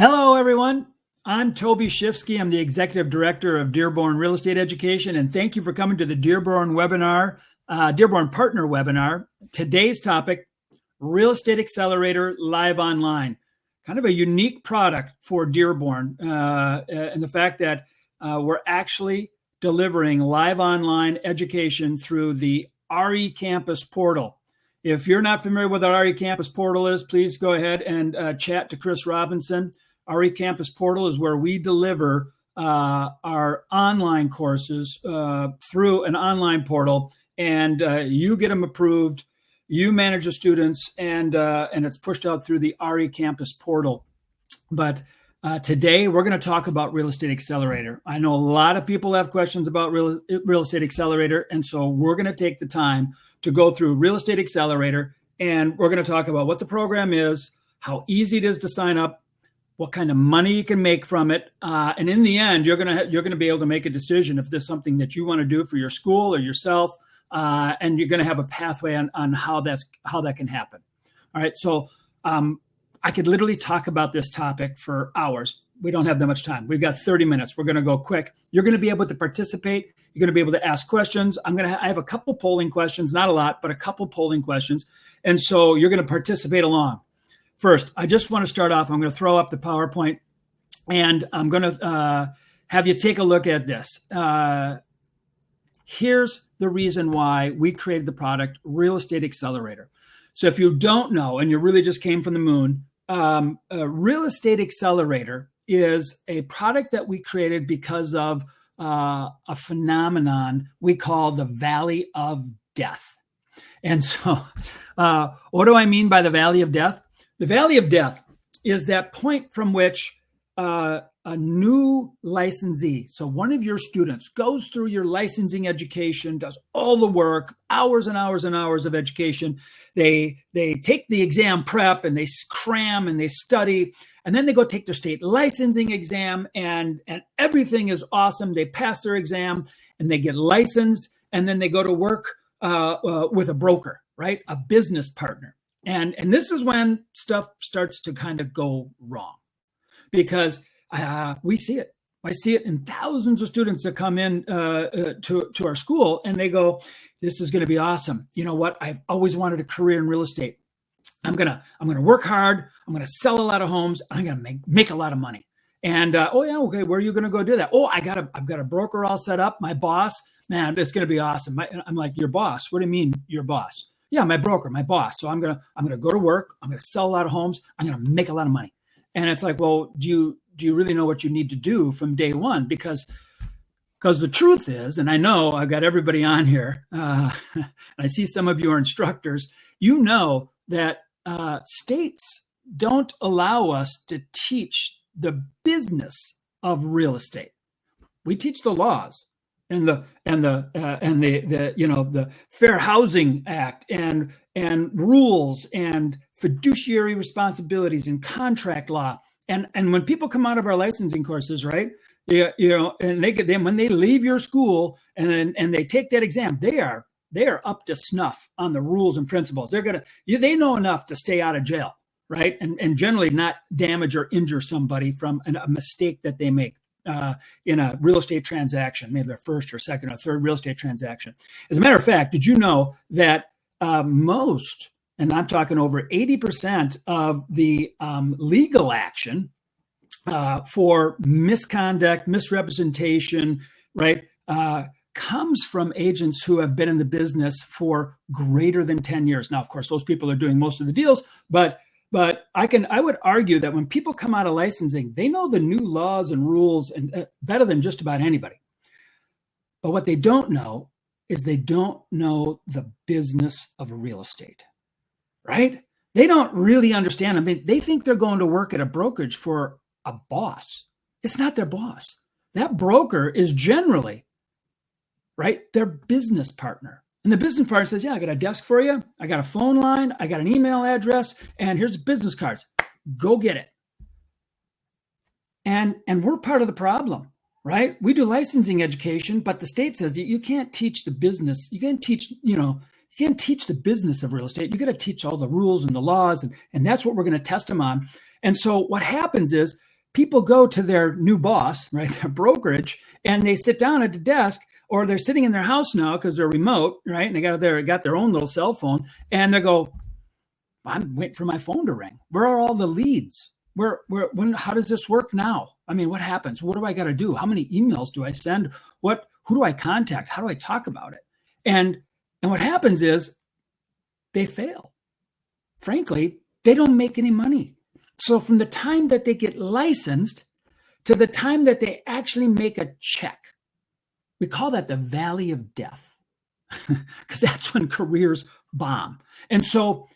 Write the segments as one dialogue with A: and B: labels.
A: Hello, everyone. I'm Toby Shifsky. I'm the Executive Director of Dearborn Real Estate Education, and thank you for coming to the Dearborn webinar, Dearborn Partner Webinar. Today's topic, Real Estate Accelerator Live Online. Kind of a unique product for Dearborn, and the fact that we're actually delivering live online education through the RE Campus portal. If you're not familiar with what RE Campus portal is, please go ahead and chat to Chris Robinson. RE Campus portal is where we deliver our online courses through an online portal, and you get them approved. You manage the students, and it's pushed out through the RE Campus portal. But today we're going to talk about Real Estate Accelerator. I know a lot of people have questions about Real Estate Accelerator, and so we're going to take the time to go through Real Estate Accelerator, and we're going to talk about what the program is, how easy it is to sign up, what kind of money you can make from it, and in the end, you're going to be able to make a decision if this is something that you want to do for your school or yourself, and you're going to have a pathway on how that can happen. All right, so I could literally talk about this topic for hours. We don't have that much time. We've got 30 minutes. We're going to go quick. You're going to be able to participate. You're going to be able to ask questions. I have a couple polling questions, not a lot, but a couple polling questions. And so you're going to participate along. First, I just want to start off. I'm going to throw up the PowerPoint, and I'm going to have you take a look at this. Here's the reason why we created the product, Real Estate Accelerator. So if you don't know, and you really just came from the moon, Real Estate Accelerator is a product that we created because of a phenomenon we call the Valley of Death. And so what do I mean by the Valley of Death? The Valley of Death is that point from which a new licensee, so one of your students, goes through your licensing education, does all the work, hours and hours and hours of education. They take the exam prep and they cram and they study, and then they go take their state licensing exam, and everything is awesome. They pass their exam and they get licensed, and then they go to work with a broker, right? A business partner. And this is when stuff starts to kind of go wrong, because we see it. I see it in thousands of students that come in to our school, and they go, "This is going to be awesome. You know what? I've always wanted a career in real estate. I'm gonna work hard. I'm gonna sell a lot of homes. I'm gonna make a lot of money." And oh yeah, okay. Where are you gonna go do that? Oh, I've got a broker all set up. My boss, man, it's gonna be awesome. I'm like, your boss? What do you mean, your boss? Yeah, my broker, my boss. So I'm gonna go to work. I'm gonna sell a lot of homes. I'm gonna make a lot of money. And it's like, well, do you really know what you need to do from day one? Because the truth is, and I know I've got everybody on here, and I see some of you are instructors, you know that states don't allow us to teach the business of real estate. We teach the laws and the Fair Housing Act and rules and fiduciary responsibilities and contract law. And when people come out of our licensing courses, right? And they get them when they leave your school and they take that exam, they are up to snuff on the rules and principles. They know enough to stay out of jail, right? And generally not damage or injure somebody from a mistake that they make in a real estate transaction, maybe their first or second or third real estate transaction. As a matter of fact, did you know that most, and I'm talking over 80% of the legal action for misconduct, misrepresentation, right, comes from agents who have been in the business for greater than 10 years. Now, of course, those people are doing most of the deals, but I would argue that when people come out of licensing, they know the new laws and rules and better than just about anybody. But what they don't know is they don't know the business of real estate, right? They don't really understand. I mean, they think they're going to work at a brokerage for a boss. It's not their boss. That broker is generally, right, their business partner. And the business partner says, yeah, I got a desk for you. I got a phone line. I got an email address. And here's business cards. Go get it. And we're part of the problem, right? We do licensing education, but the state says you can't teach the business. You can't teach, you can't teach the business of real estate. You got to teach all the rules and the laws. And that's what we're going to test them on. And so what happens is people go to their new boss, right, their brokerage, and they sit down at the desk, or they're sitting in their house now because they're remote, right? And they got their own little cell phone, and they go, I'm waiting for my phone to ring. Where are all the leads? How does this work now? I mean, what happens? What do I got to do? How many emails do I send? Who do I contact? How do I talk about it? And what happens is they fail. Frankly, they don't make any money. So from the time that they get licensed to the time that they actually make a check, we call that the valley of death, because that's when careers bomb. And so,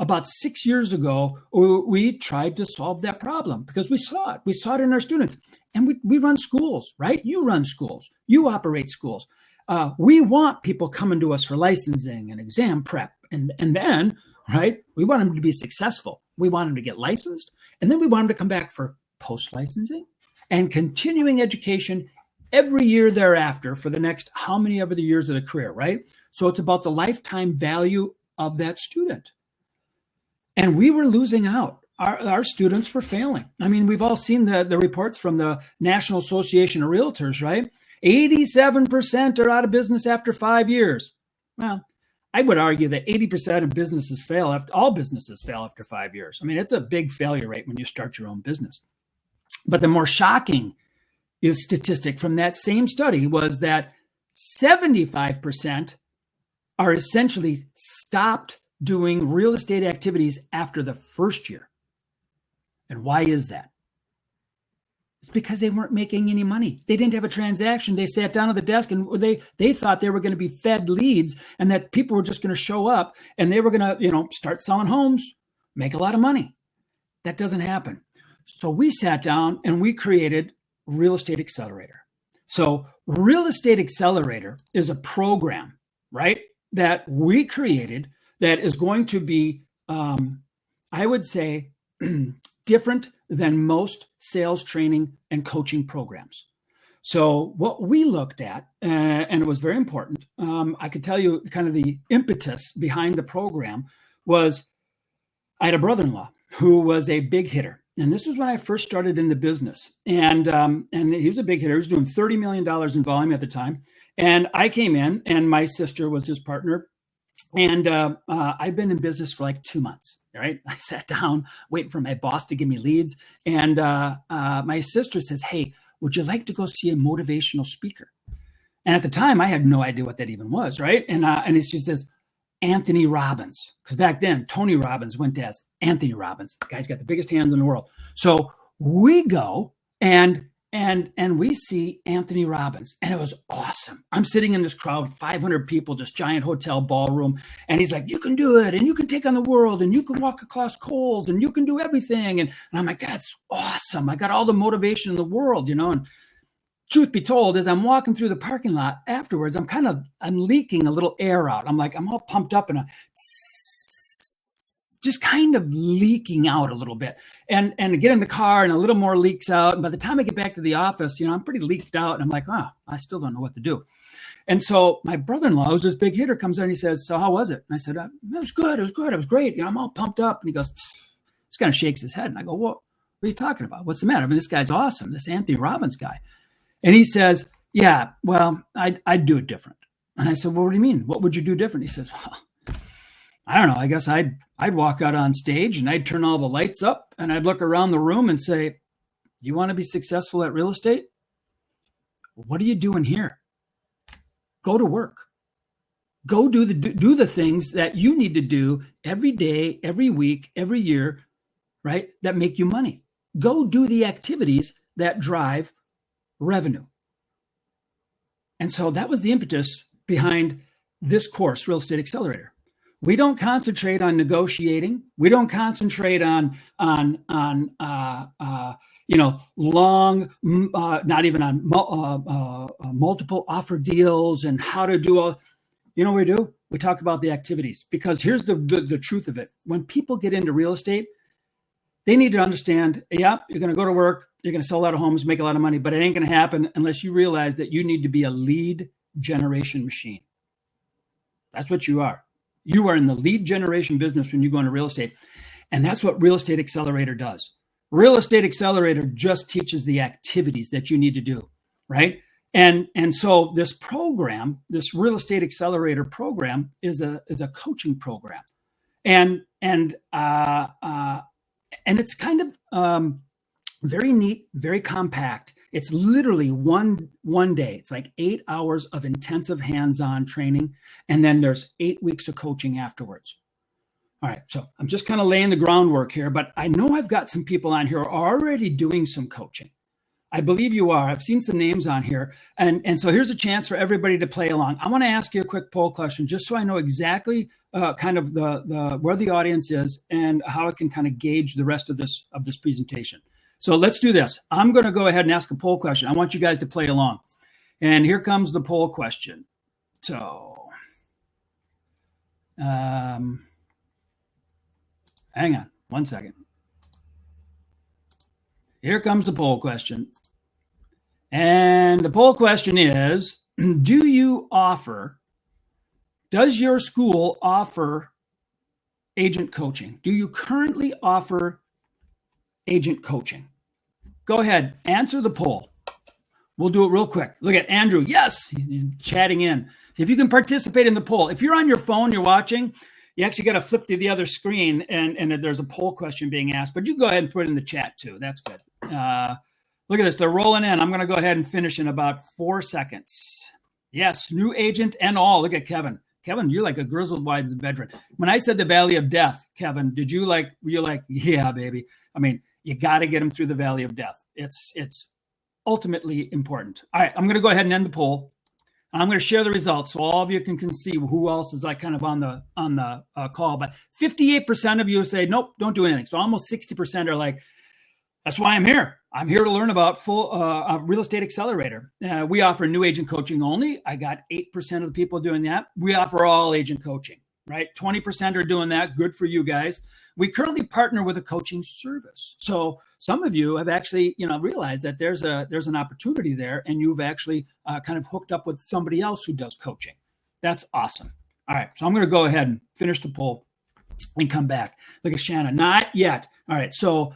A: about 6 years ago, we tried to solve that problem because we saw it. We saw it in our students. And we run schools, right? You run schools. You operate schools. We want people coming to us for licensing and exam prep. And then, right, we want them to be successful. We want them to get licensed. And then we want them to come back for post-licensing and continuing education every year thereafter for the next how many ever the years of the career, right? So it's about the lifetime value of that student. And we were losing out. Our students were failing. I mean, we've all seen the reports from the National Association of Realtors, right? 87% are out of business after 5 years. Well, I would argue that 80% of businesses fail all businesses fail after 5 years. I mean, it's a big failure rate when you start your own business. But the more shocking statistic from that same study was that 75% are essentially stopped doing real estate activities after the first year. And why is that? It's because they weren't making any money. They didn't have a transaction. They sat down at the desk and they thought they were going to be fed leads and that people were just going to show up and they were going to, start selling homes, make a lot of money. That doesn't happen. So we sat down and we created Real Estate Accelerator. So Real Estate Accelerator is a program, right, that we created that is going to be, I would say, different than most sales training and coaching programs. So what we looked at, and it was very important, I could tell you kind of the impetus behind the program was I had a brother-in-law who was a big hitter. And this was when I first started in the business. And he was a big hitter. He was doing $30 million in volume at the time. And I came in and my sister was his partner. And I've been in business for like 2 months, right? I sat down waiting for my boss to give me leads. And my sister says, hey, would you like to go see a motivational speaker? And at the time, I had no idea what that even was, right? And she says, Anthony Robbins. Because back then, Tony Robbins went as Anthony Robbins. The guy's got the biggest hands in the world. So we go and we see Anthony Robbins. And it was awesome. I'm sitting in this crowd, 500 people, this giant hotel ballroom. And he's like, you can do it. And you can take on the world. And you can walk across coals. And you can do everything. And I'm like, that's awesome. I got all the motivation in the world, And truth be told, as I'm walking through the parking lot afterwards, I'm leaking a little air out. I'm all pumped up and just kind of leaking out a little bit. And I get in the car and a little more leaks out. And by the time I get back to the office, I'm pretty leaked out. And I'm like, I still don't know what to do. And so my brother-in-law, who's this big hitter, comes in and he says, so how was it? And I said, it was good. It was good. It was great. I'm all pumped up. And he goes, just kind of shakes his head. And I go, what are you talking about? What's the matter? I mean, this guy's awesome. This Anthony Robbins guy. And he says, yeah, well, I'd do it different. And I said, well, what do you mean? What would you do different? He says, well, I don't know. I guess I'd walk out on stage and I'd turn all the lights up and I'd look around the room and say, you want to be successful at real estate? What are you doing here? Go to work. Go do the things that you need to do every day, every week, every year, right? That make you money. Go do the activities that drive revenue. And so that was the impetus behind this course, Real Estate Accelerator. We don't concentrate on negotiating. We don't concentrate on long, not even on multiple offer deals and how to do what we do? We talk about the activities, because here's the truth of it. When people get into real estate, they need to understand, yeah, you're going to go to work, you're going to sell a lot of homes, make a lot of money, but it ain't going to happen unless you realize that you need to be a lead generation machine. That's what you are. You are in the lead generation business when you go into real estate. And that's what Real Estate Accelerator does. Real Estate Accelerator just teaches the activities that you need to do, right? And so this program, this Real Estate Accelerator program, is a coaching program, and it's kind of very neat, very compact. It's literally one day. It's like 8 hours of intensive hands-on training, and then there's 8 weeks of coaching afterwards. All right, so I'm just kind of laying the groundwork here, but I know I've got some people on here who are already doing some coaching. I believe you are. I've seen some names on here. And so here's a chance for everybody to play along. I want to ask you a quick poll question just so I know exactly kind of the where the audience is and how I can kind of gauge the rest of this presentation. So let's do this. I'm going to go ahead and ask a poll question. I want you guys to play along. And here comes the poll question. So hang on one second. Here comes the poll question. And the poll question is, does your school offer agent coaching? Do you currently offer agent coaching? Go ahead, answer the poll. We'll do it real quick. Look at Andrew. Yes, he's chatting in. If you can participate in the poll. If you're on your phone, you're watching, you actually got to flip to the other screen and there's a poll question being asked. But you go ahead and put it in the chat too. That's good. Look at this. They're rolling in. I'm going to go ahead and finish in about 4 seconds. Yes, new agent and all. Look at Kevin. Kevin, you're like a grizzled wise veteran. When I said the valley of death, Kevin, were you like, yeah, baby? I mean, you got to get them through the valley of death. It's ultimately important. All right, I'm going to go ahead and end the poll. And I'm going to share the results so all of you can see who else is like kind of on the call. But 58% of you say, nope, don't do anything. So almost 60% are like, that's why I'm here. I'm here to learn about full Real Estate Accelerator. We offer new agent coaching only. I got 8% of the people doing that. We offer all agent coaching, right? 20% are doing that. Good for you guys. We currently partner with a coaching service. So some of you have actually, realized that there's an opportunity there, and you've actually kind of hooked up with somebody else who does coaching. That's awesome. All right, so I'm going to go ahead and finish the poll and come back. Look at Shannon. Not yet. All right, so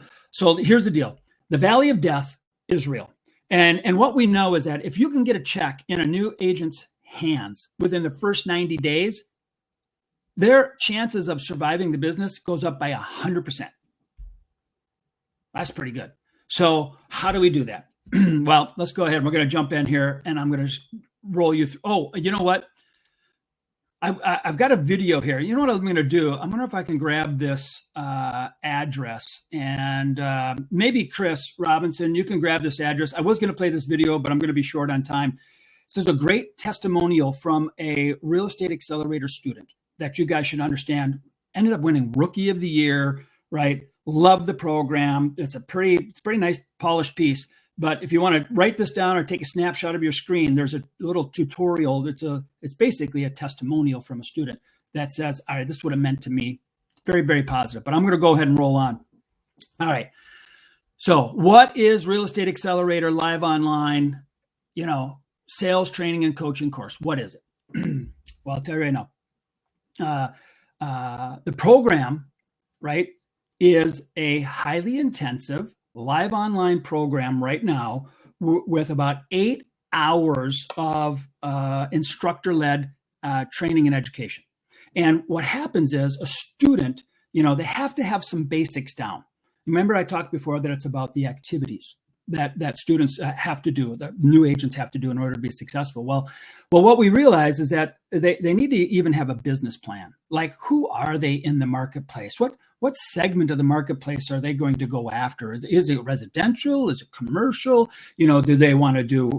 A: here's the deal. The valley of death is real. And what we know is that if you can get a check in a new agent's hands within the first 90 days, their chances of surviving the business goes up by 100%. That's pretty good. So how do we do that? Well, let's go ahead. We're going to jump in here and I'm going to roll you through. Oh, you know what? I've got a video here. You know what I'm going to do? I'm wondering if I can grab this address and maybe Chris Robinson, you can grab this address. I was going to play this video, but I'm going to be short on time. So there's a great testimonial from a Real Estate Accelerator student that you guys should understand. Ended up winning Rookie of the Year, right? Love the program. It's a pretty nice polished piece. But if you want to write this down or take a snapshot of your screen, there's a little tutorial. It's basically a testimonial from a student that says, all right, this would have meant to me. It's very, very positive. But I'm going to go ahead and roll on. All right. So what is Real Estate Accelerator Live Online, sales training and coaching course? What is it? Well, I'll tell you right now. The program, right, is a highly intensive live online program right now with about 8 hours of instructor-led training and education. And what happens is a student, they have to have some basics down. Remember I talked before that it's about the activities that students have to do, that new agents have to do in order to be successful. Well, what we realize is that they need to even have a business plan. Like, who are they in the marketplace? What segment of the marketplace are they going to go after? Is it residential? Is it commercial? Do they want to do,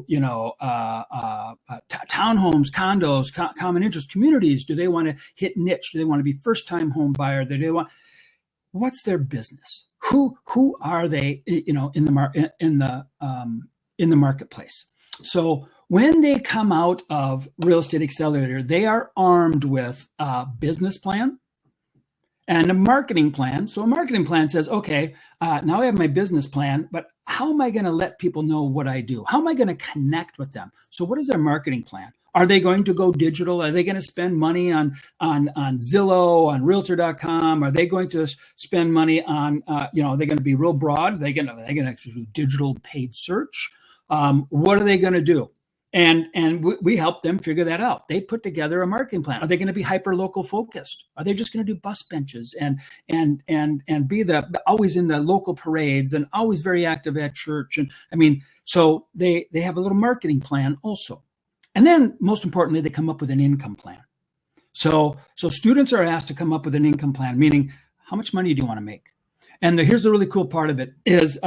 A: townhomes, condos, common interest communities? Do they want to hit niche? Do they want to be first-time home buyer? What's their business? Who are they, in the marketplace? So when they come out of Real Estate Accelerator, they are armed with a business plan and a marketing plan. So a marketing plan says, okay, now I have my business plan, but how am I going to let people know what I do? How am I going to connect with them? So what is their marketing plan? Are they going to go digital? Are they going to spend money on Zillow, on Realtor.com? Are they going to spend money on, are they going to be real broad? Are they going to actually do digital paid search? What are they going to do? And we help them figure that out. They put together a marketing plan. Are they going to be hyper local focused? Are they just going to do bus benches and be always in the local parades and always very active at church? And so they have a little marketing plan also. And then most importantly, they come up with an income plan. So students are asked to come up with an income plan, meaning how much money do you want to make? And here's the really cool part of it is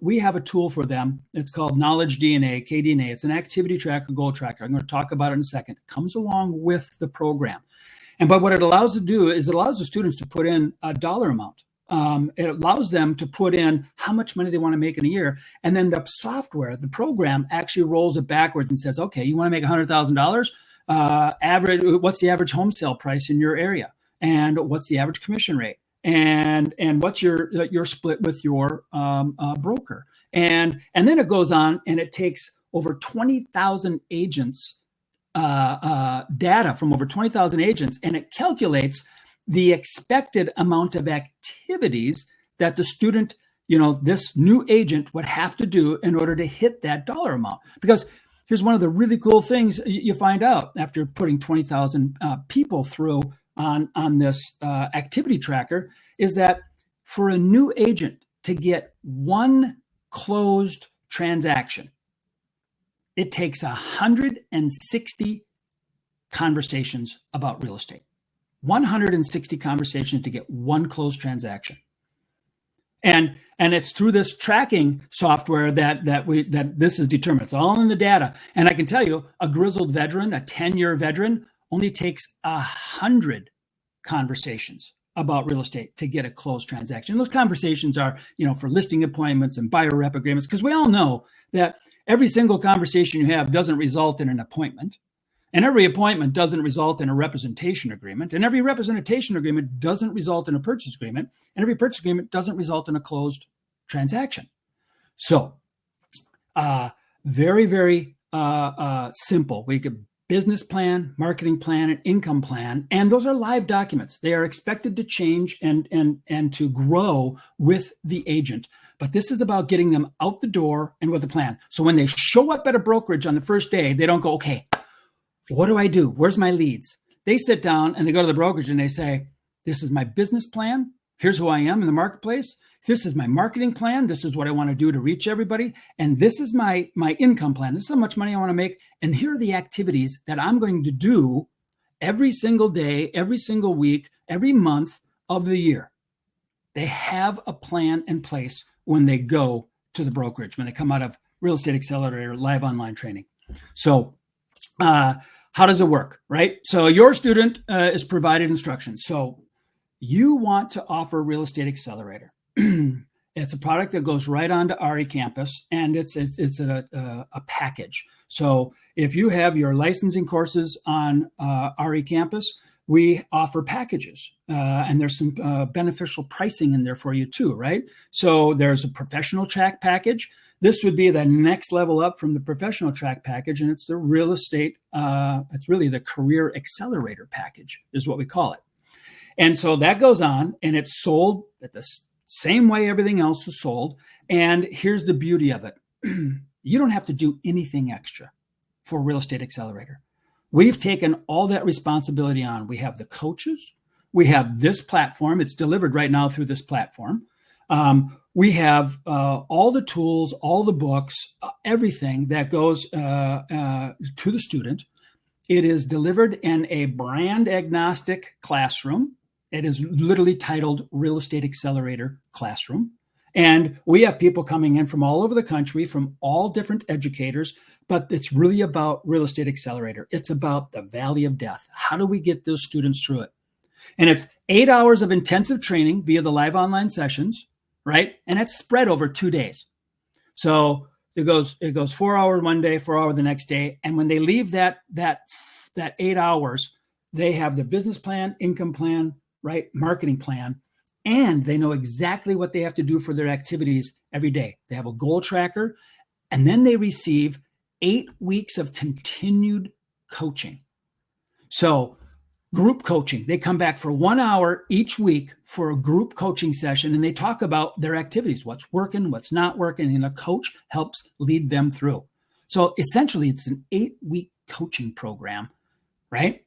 A: we have a tool for them. It's called Knowledge DNA, KDNA. It's an activity tracker, goal tracker. I'm going to talk about it in a second. It comes along with the program. But what it allows to do is it allows the students to put in a dollar amount. It allows them to put in how much money they want to make in a year. And then the software, the program actually rolls it backwards and says, okay, you want to make $100,000? Average, what's the average home sale price in your area? And what's the average commission rate? And what's your split with your broker? And then it goes on and it takes over 20,000 agents, data from over 20,000 agents, and it calculates the expected amount of activities that the student, this new agent would have to do in order to hit that dollar amount. Because here's one of the really cool things you find out after putting 20,000 people through on this activity tracker is that for a new agent to get one closed transaction, it takes 160 conversations about real estate. 160 conversations to get one closed transaction. And it's through this tracking software that this is determined. It's all in the data. And I can tell you, a grizzled veteran, a 10-year veteran, only takes 100 conversations about real estate to get a closed transaction. And those conversations are, for listing appointments and buyer rep agreements, because we all know that every single conversation you have doesn't result in an appointment. And every appointment doesn't result in a representation agreement. And every representation agreement doesn't result in a purchase agreement. And every purchase agreement doesn't result in a closed transaction. So very, very simple. We could business plan, marketing plan, and income plan. And those are live documents. They are expected to change and to grow with the agent. But this is about getting them out the door and with a plan. So when they show up at a brokerage on the first day, they don't go, okay, what do I do? Where's my leads? They sit down and they go to the brokerage and they say, this is my business plan. Here's who I am in the marketplace. This is my marketing plan. This is what I want to do to reach everybody. And this is my income plan. This is how much money I want to make. And here are the activities that I'm going to do every single day, every single week, every month of the year. They have a plan in place when they go to the brokerage, when they come out of Real Estate Accelerator Live Online training. So, how does it work, right? So your student is provided instructions. So you want to offer Real Estate Accelerator. It's a product that goes right onto RE Campus, and it's a package. So if you have your licensing courses on RE Campus, we offer packages, and there's some beneficial pricing in there for you too, right? So there's a professional track package. This would be the next level up from the professional track package, and it's the real estate. It's really the career accelerator package is what we call it. And so that goes on, and it's sold at the same way everything else is sold. And here's the beauty of it. You don't have to do anything extra for Real Estate Accelerator. We've taken all that responsibility on. We have the coaches. We have this platform. It's delivered right now through this platform. We have all the tools, all the books, everything that goes to the student. It is delivered in a brand agnostic classroom. It is literally titled Real Estate Accelerator Classroom. And we have people coming in from all over the country, from all different educators, but it's really about Real Estate Accelerator. It's about the valley of death. How do we get those students through it? And it's 8 hours of intensive training via the live online sessions, right? And it's spread over 2 days. So it goes 4 hours one day, 4 hours the next day. And when they leave that 8 hours, they have the business plan, income plan, right? Marketing plan. And they know exactly what they have to do for their activities every day. They have a goal tracker, and then they receive 8 weeks of continued coaching. So group coaching, they come back for 1 hour each week for a group coaching session, and they talk about their activities, what's working, what's not working, and a coach helps lead them through. So essentially, it's an 8-week coaching program, right?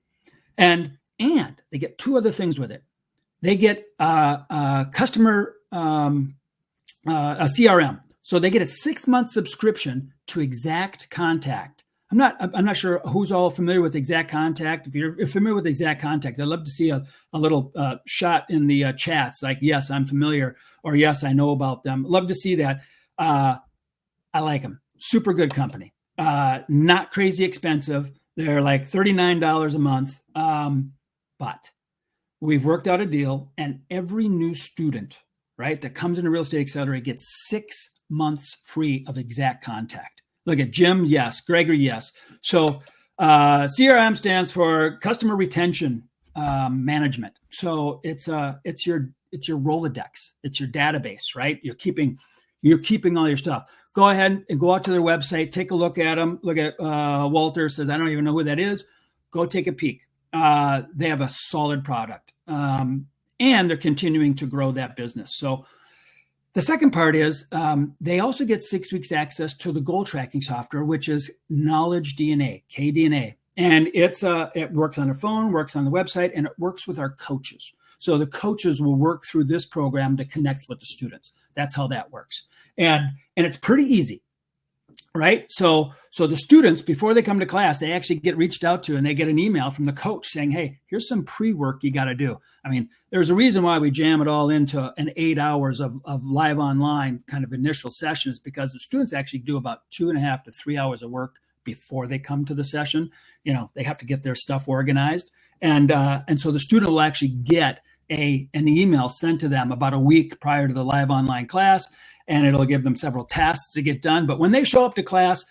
A: And they get 2 other things with it. They get a CRM. So they get a 6-month subscription to Exact Contact. I'm not sure who's all familiar with Exact Contact. If you're familiar with Exact Contact, I'd love to see a little shot in the chats, like, yes, I'm familiar, or yes, I know about them. Love to see that. I like them. Super good company. Not crazy expensive. They're like $39 a month. But we've worked out a deal, and every new student, right, that comes into Real Estate Accelerator gets 6 months free of Exact Contact. Look at Jim, yes. Gregory, yes. So CRM stands for Customer Retention Management. So it's your Rolodex. It's your database, right? You're keeping all your stuff. Go ahead and go out to their website, take a look at them. Look at Walter says, I don't even know who that is. Go take a peek. They have a solid product, and they're continuing to grow that business. So the second part is they also get 6 weeks access to the goal tracking software, which is Knowledge DNA, KDNA. And it works on their phone, works on the website, and it works with our coaches. So the coaches will work through this program to connect with the students. That's how that works. And it's pretty easy, right? So the students, before they come to class, they actually get reached out to, and they get an email from the coach saying, hey, here's some pre-work you got to do. I mean, there's a reason why we jam it all into an 8 hours of live online kind of initial sessions, because the students actually do about 2.5 to 3 hours of work before they come to the session. You know, they have to get their stuff organized. And so the student will actually get an email sent to them about a week prior to the live online class, and it'll give them several tasks to get done. But when they show up to class,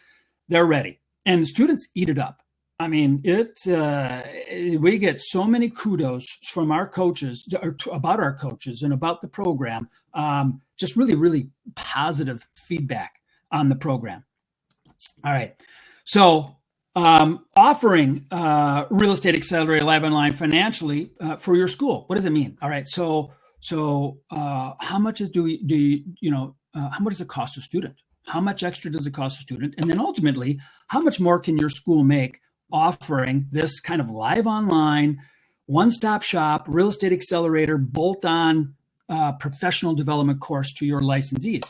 A: they're ready. And the students eat it up. I mean, we get so many kudos from our coaches about our coaches and about the program. Just really, really positive feedback on the program. All right. So offering Real Estate Accelerator Live Online financially for your school. What does it mean? All right. So how much how much does it cost a student? How much extra does it cost a student? And then ultimately, how much more can your school make offering this kind of live online, one-stop shop, Real Estate Accelerator, bolt-on professional development course to your licensees?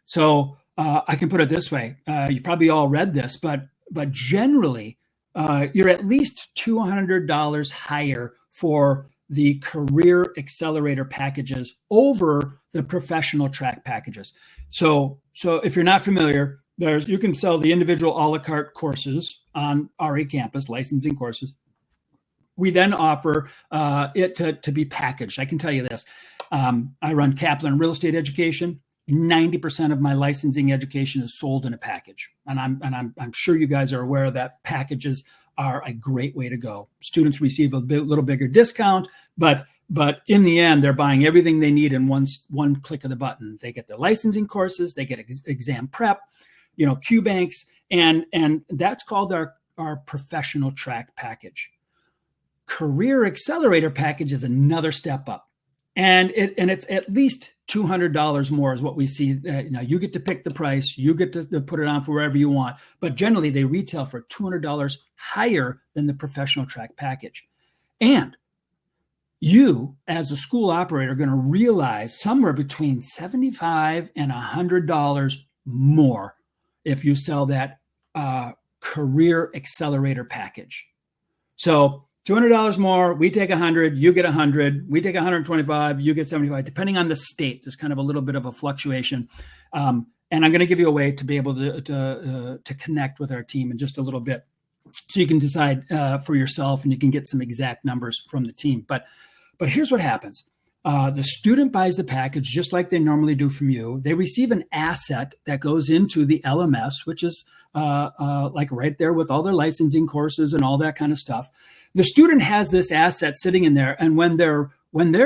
A: So I can put it this way. You probably all read this, but generally, you're at least $200 higher for the career accelerator packages over the professional track packages. So if you're not familiar, you can sell the individual a la carte courses on RE Campus, licensing courses. We then offer it to be packaged. I can tell you this. I run Kaplan Real Estate Education. 90% of my licensing education is sold in a package. And I'm sure you guys are aware that packages are a great way to go. Students receive a little bigger discount, but in the end, they're buying everything they need in one click of the button. They get their licensing courses, they get exam prep, Q banks, and that's called our professional track package. Career Accelerator package is another step up. And it's at least $200 more is what we see. Now you get to pick the price, you get to put it on for wherever you want, but generally they retail for $200 higher than the professional track package. And you, as a school operator, are going to realize somewhere between $75 and $100 more if you sell that Career Accelerator package. So $200 more, we take 100, you get 100, we take 125, you get 75, depending on the state. There's kind of a little bit of a fluctuation. And I'm going to give you a way to be able to connect with our team in just a little bit so you can decide for yourself and you can get some exact numbers from the team. But here's what happens. The student buys the package just like they normally do from you. They receive an asset that goes into the LMS, which is like right there with all their licensing courses and all that kind of stuff. The student has this asset sitting in there, and when they're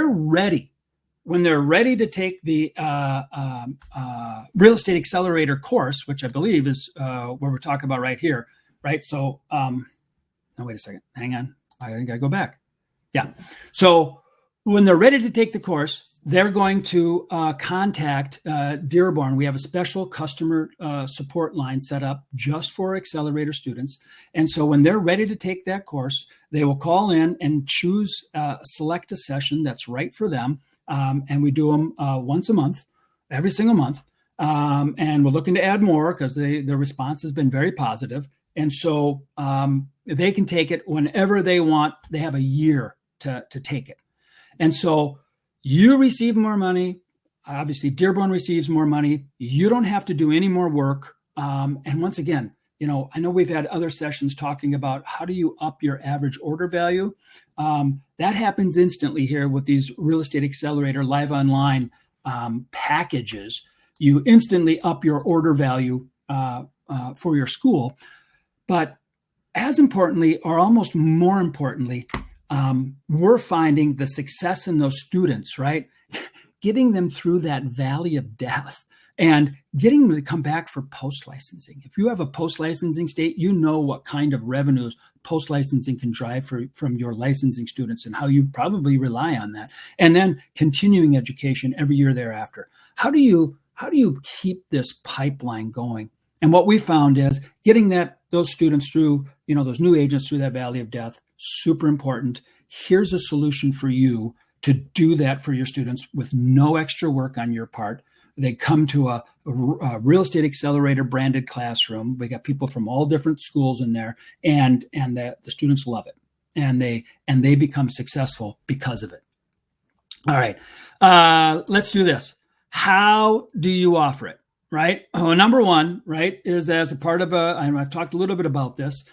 A: ready to take the Real Estate Accelerator course, which I believe is what we're talking about right here, right? So No, wait a second. Hang on. I got to go back. Yeah. So when they're ready to take the course, they're going to contact Dearborn. We have a special customer support line set up just for Accelerator students. And so when they're ready to take that course, they will call in and select a session that's right for them. And we do them once a month, every single month. And we're looking to add more because the response has been very positive. And so they can take it whenever they want. They have a year to take it. And so you receive more money. Obviously, Dearborn receives more money. You don't have to do any more work. And once again, I know we've had other sessions talking about how do you up your average order value. That happens instantly here with these Real Estate Accelerator Live Online packages. You instantly up your order value for your school. But as importantly, or almost more importantly, we're finding the success in those students, right? Getting them through that valley of death and getting them to come back for post-licensing. If you have a post-licensing state, you know what kind of revenues post-licensing can drive from your licensing students and how you probably rely on that. And then continuing education every year thereafter. How do you keep this pipeline going? And what we found is getting those students through, those new agents through that valley of death, super important. Here's a solution for you to do that for your students with no extra work on your part. They come to a Real Estate Accelerator branded classroom. We got people from all different schools in there, and the students love it, and they become successful because of it. All right, let's do this. How do you offer it? Right? Number one, right, is as a part of I've talked a little bit about this.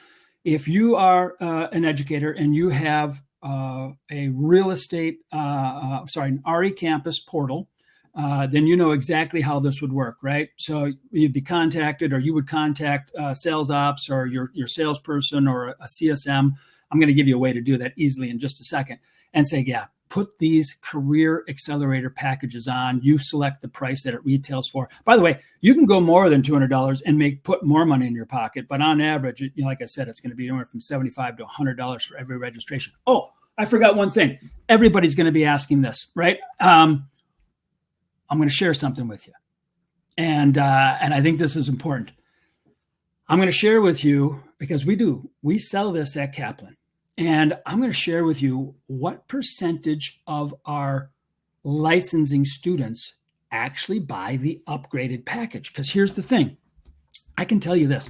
A: If you are an educator and you have a real estate, an RE campus portal, then you know exactly how this would work, right? So you'd be contacted, or you would contact sales ops or your salesperson or a CSM. I'm going to give you a way to do that easily in just a second, and say, yeah, put these career accelerator packages on. You select the price that it retails for. By the way, you can go more than $200 and put more money in your pocket. But on average, like I said, it's going to be anywhere from $75 to $100 for every registration. Oh, I forgot one thing. Everybody's going to be asking this, right? I'm going to share something with you. And I think this is important. I'm going to share with you because we sell this at Kaplan. And I'm going to share with you what percentage of our licensing students actually buy the upgraded package. Because here's the thing. I can tell you this.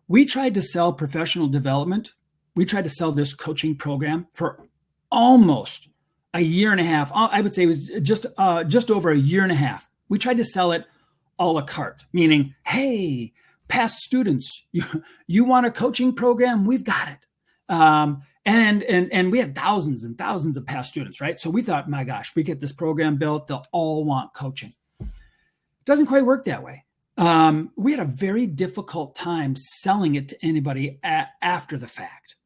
A: We tried to sell professional development. We tried to sell this coaching program for almost a year and a half. I would say it was just over a year and a half. We tried to sell it a la carte, meaning, hey, past students, you want a coaching program? We've got it. And we had thousands and thousands of past students, right? So we thought, my gosh, we get this program built, they'll all want coaching. It doesn't quite work that way. We had a very difficult time selling it to anybody after the fact.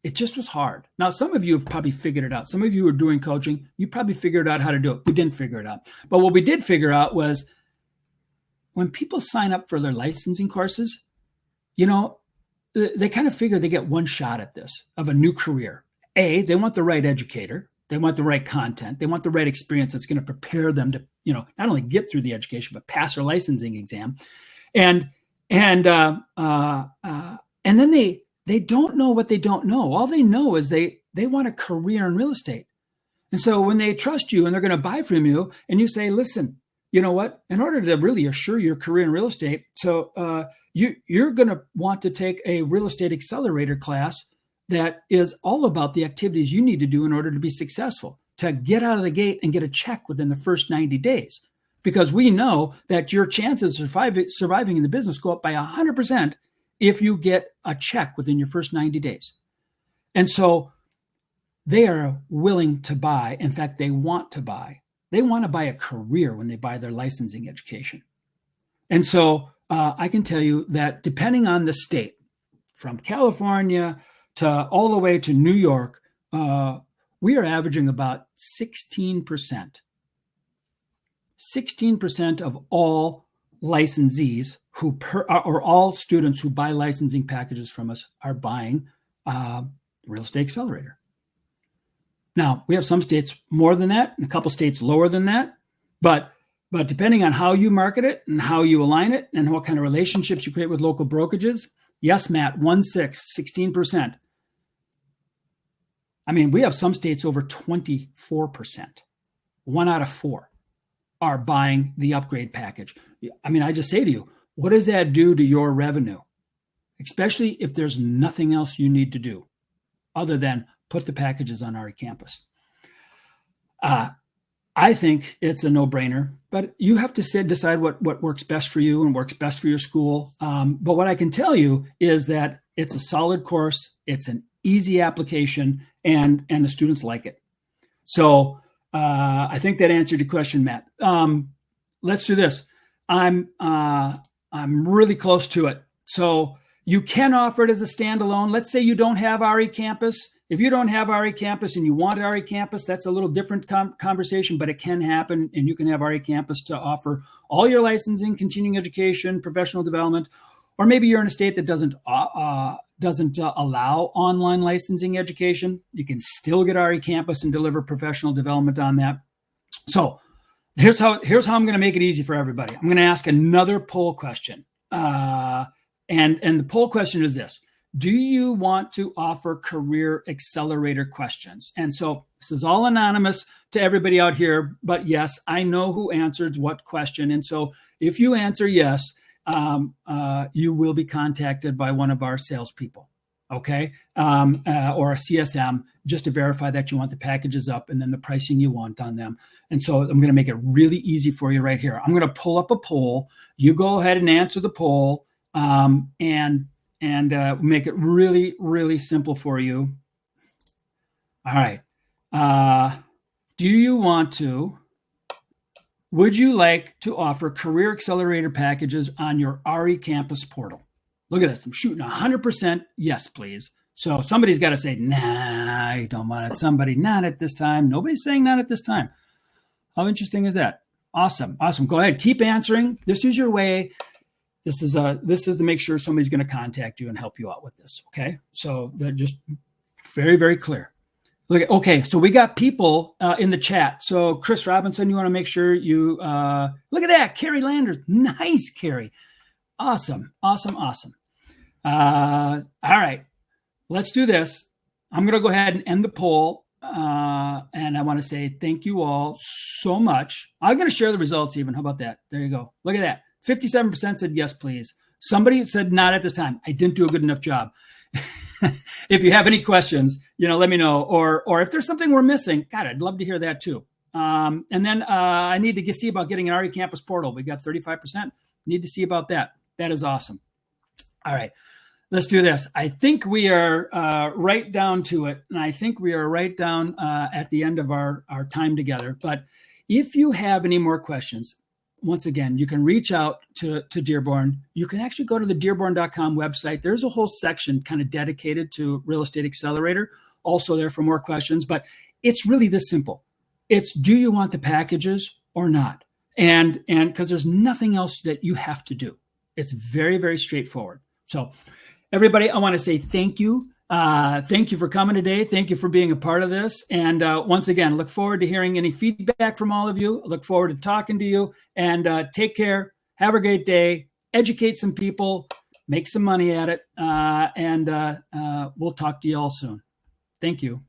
A: It just was hard. Now, some of you have probably figured it out. Some of you are doing coaching. You probably figured out how to do it. We didn't figure it out. But what we did figure out was when people sign up for their licensing courses, they kind of figure they get one shot at this of a new career. They want the right educator. They want the right content. They want the right experience that's going to prepare them to, not only get through the education, but pass their licensing exam. And then they don't know what they don't know. All they know is they want a career in real estate. And so when they trust you and they're going to buy from you and you say, listen, you know what, in order to really assure your career in real estate, so you're going to want to take a real estate accelerator class that is all about the activities you need to do in order to be successful, to get out of the gate and get a check within the first 90 days. Because we know that your chances of surviving in the business go up by 100% if you get a check within your first 90 days. And so they are willing to buy. In fact, they want to buy. They want to buy a career when they buy their licensing education. And so I can tell you that depending on the state, from California to all the way to New York, we are averaging about 16%. 16% of all licensees or all students who buy licensing packages from us are buying Real Estate Accelerator. Now, we have some states more than that and a couple states lower than that, but depending on how you market it and how you align it and what kind of relationships you create with local brokerages, yes, Matt, 16%. I mean, we have some states over 24%. 1 out of 4 are buying the upgrade package. I mean, I just say to you, what does that do to your revenue? Especially if there's nothing else you need to do other than put the packages on RE Campus. I think it's a no-brainer, but you have to decide what works best for you and works best for your school. But what I can tell you is that it's a solid course. It's an easy application, and the students like it. So I think that answered your question, Matt. Let's do this. I'm really close to it. So you can offer it as a standalone. Let's say you don't have RE Campus. If you don't have RE Campus and you want RE Campus, that's a little different conversation, but it can happen, and you can have RE Campus to offer all your licensing, continuing education, professional development, or maybe you're in a state that doesn't allow online licensing education. You can still get RE Campus and deliver professional development on that. So here's how I'm going to make it easy for everybody. I'm going to ask another poll question, and the poll question is this. Do you want to offer career accelerator questions? And so this is all anonymous to everybody out here, but yes, I know who answered what question. And so if you answer yes, you will be contacted by one of our salespeople, okay? Or a CSM, just to verify that you want the packages up and then the pricing you want on them. And so I'm going to make it really easy for you right here. I'm going to pull up a poll. You go ahead and answer the poll, and make it really, really simple for you. All right. Would you like to offer career accelerator packages on your RE Campus portal? Look at this. I'm shooting 100% yes, please. So somebody's got to say, nah, I don't want it. Somebody, not at this time. Nobody's saying not at this time. How interesting is that? Awesome. Go ahead. Keep answering. This is your way. This is to make sure somebody's going to contact you and help you out with this. Okay. So that just very, very clear. Okay. So we got people in the chat. So Chris Robinson, you want to make sure you look at that. Carrie Landers. Nice, Carrie. Awesome. All right. Let's do this. I'm going to go ahead and end the poll. And I want to say thank you all so much. I'm going to share the results even. How about that? There you go. Look at that. 57% said yes, please. Somebody said not at this time. I didn't do a good enough job. If you have any questions, let me know. Or if there's something we're missing, God, I'd love to hear that too. And then I need to see about getting an RE Campus portal. We got 35%. Need to see about that. That is awesome. All right, let's do this. I think we are right down to it. And I think we are right down at the end of our time together. But if you have any more questions, once again, you can reach out to Dearborn. You can actually go to the Dearborn.com website. There's a whole section kind of dedicated to Real Estate Accelerator, also there for more questions. But it's really this simple. It's, do you want the packages or not? And because there's nothing else that you have to do. It's very, very straightforward. So everybody, I want to say thank you. Thank you for coming today. Thank you for being a part of this. And once again, look forward to hearing any feedback from all of you. Look forward to talking to you, and take care. Have a great day. Educate some people, make some money at it. And we'll talk to you all soon. Thank you.